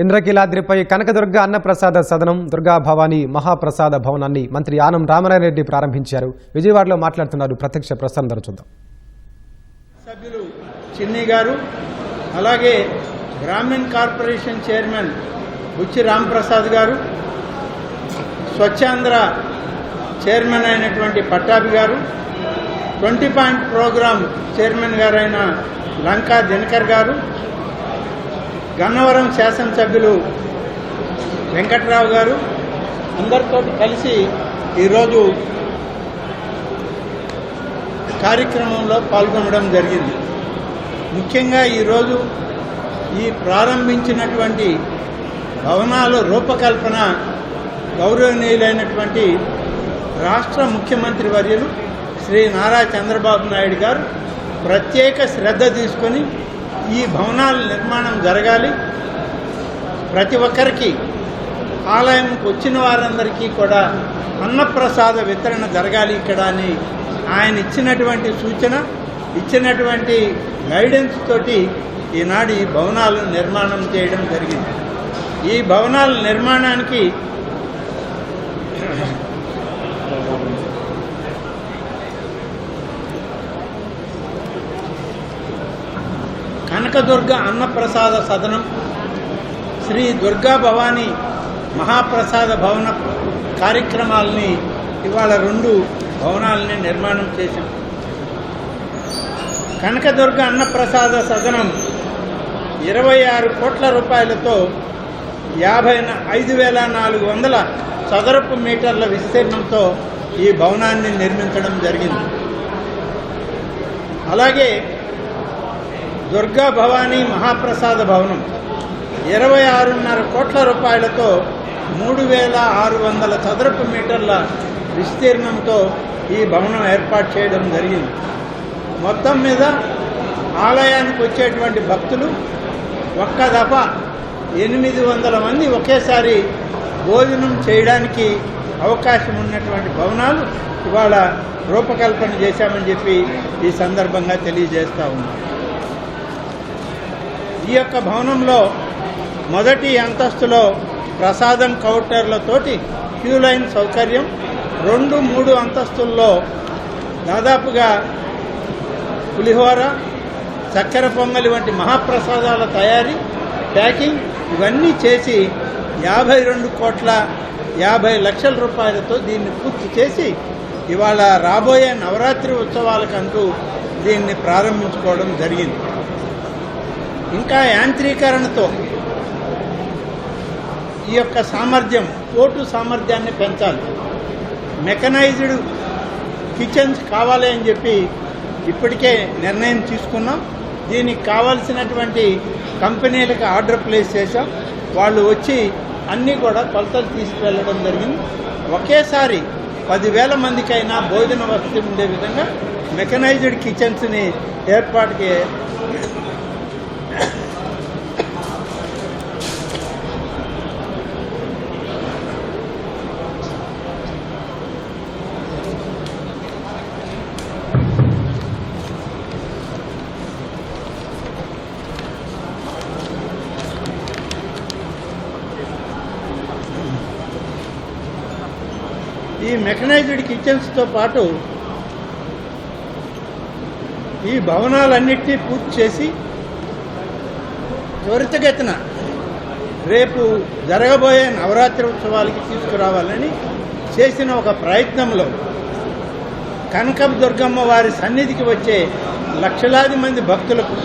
ఇంద్రకీలాద్రిపై కనకదుర్గ అన్నప్రసాద సదనం దుర్గా భవానీ మహాప్రసాద భవనాన్ని మంత్రి ఆనం రామనారాయణ రెడ్డి ప్రారంభించారు. విజయవాడలో మాట్లాడుతున్నారు. ప్రత్యక్ష ప్రసారం చూద్దాం. సభ్యులు చిన్ని గారు, అలాగే గ్రామీణ కార్పొరేషన్ చైర్మన్ బుచ్చి రాంప్రసాద్ గారు, స్వచ్ఛాంధ్ర చైర్మన్ అయినటువంటి పట్టాభి గారు, 20 పాయింట్ ప్రోగ్రాం చైర్మన్ గారైన లంకా దినకర్ గారు, గన్నవరం శాసనసభ్యులు వెంకట్రావు గారు అందరితో కలిసి ఈరోజు కార్యక్రమంలో పాల్గొనడం జరిగింది. ముఖ్యంగా ఈరోజు ఈ ప్రారంభించినటువంటి భవనాల రూపకల్పన గౌరవనీయులైనటువంటి రాష్ట్ర ముఖ్యమంత్రి వర్యులు శ్రీ నారా చంద్రబాబు నాయుడు గారు ప్రత్యేక శ్రద్ధ తీసుకొని ఈ భవనాల నిర్మాణం జరగాలి, ప్రతి ఒక్కరికి ఆలయంకు వచ్చిన వారందరికీ కూడా అన్నప్రసాద వితరణ జరగాలి ఇక్కడ అని ఆయన ఇచ్చినటువంటి సూచన, ఇచ్చినటువంటి గైడెన్స్ తోటి ఈనాడు ఈ భవనాలను నిర్మాణం చేయడం జరిగింది. ఈ భవనాల నిర్మాణానికి కనకదుర్గ అన్నప్రసాద సదనం, శ్రీ దుర్గా భవానీ మహాప్రసాద భవన కార్యక్రమాలని ఇవాళ 2 భవనాలని నిర్మాణం చేశాం. కనకదుర్గ అన్నప్రసాద సదనం 26 కోట్ల రూపాయలతో 55,400 చదరపు మీటర్ల విస్తీర్ణంతో ఈ భవనాన్ని నిర్మించడం జరిగింది. అలాగే దుర్గా భవానీ మహాప్రసాద భవనం 26.5 కోట్ల రూపాయలతో 3,600 చదరపు మీటర్ల విస్తీర్ణంతో ఈ భవనం ఏర్పాటు చేయడం జరిగింది. మొత్తం మీద ఆలయానికి వచ్చేటువంటి భక్తులు ఒక్క దఫా 800 మంది ఒకేసారి భోజనం చేయడానికి అవకాశం ఉన్నటువంటి భవనాలు ఇవాళ రూపకల్పన చేశామని చెప్పి ఈ సందర్భంగా తెలియజేస్తా ఉన్నాం. ఈ యొక్క భవనంలో మొదటి అంతస్తులో ప్రసాదం కౌంటర్లతోటి క్యూ లైన్ సౌకర్యం, 2, 3 అంతస్తుల్లో దాదాపుగా పులిహోర, చక్కెర పొంగలి వంటి మహాప్రసాదాల తయారీ, ప్యాకింగ్ ఇవన్నీ చేసి 52 కోట్ల 50 లక్షల రూపాయలతో దీన్ని పూర్తి చేసి ఇవాళ రాబోయే నవరాత్రి ఉత్సవాలకంటూ దీన్ని ప్రారంభించుకోవడం జరిగింది. ఇంకా యాంత్రీకరణతో ఈ యొక్క సామర్థ్యం, ఓటు సామర్థ్యాన్ని పెంచాలి. మెకనైజ్డ్ కిచెన్స్ కావాలి అని చెప్పి ఇప్పటికే నిర్ణయం తీసుకున్నాం. దీనికి కావాల్సినటువంటి కంపెనీలకు ఆర్డర్ ప్లేస్ చేశాం. వాళ్ళు వచ్చి అన్నీ కూడా కొలతలు తీసుకువెళ్ళడం జరిగింది. ఒకేసారి 10,000 మందికైనా భోజన వసతి ఉండే విధంగా మెకనైజ్డ్ కిచెన్స్ని ఏర్పాటుకి ఈ మెకనైజ్డ్ కిచెన్స్తో పాటు ఈ భవనాలన్నింటినీ పూర్తి చేసి త్వరితగతిన రేపు జరగబోయే నవరాత్రి ఉత్సవాలకి తీసుకురావాలని చేసిన ఒక ప్రయత్నంలో కనకదుర్గమ్మ వారి సన్నిధికి వచ్చే లక్షలాది మంది భక్తులకు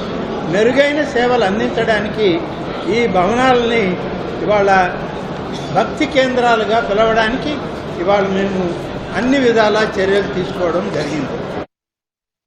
మెరుగైన సేవలు అందించడానికి ఈ భవనాలని ఇవాళ భక్తి కేంద్రాలుగా పిలవడానికి ఇవాళ మేము అన్ని విధాలా చర్యలు తీసుకోవడం జరిగింది.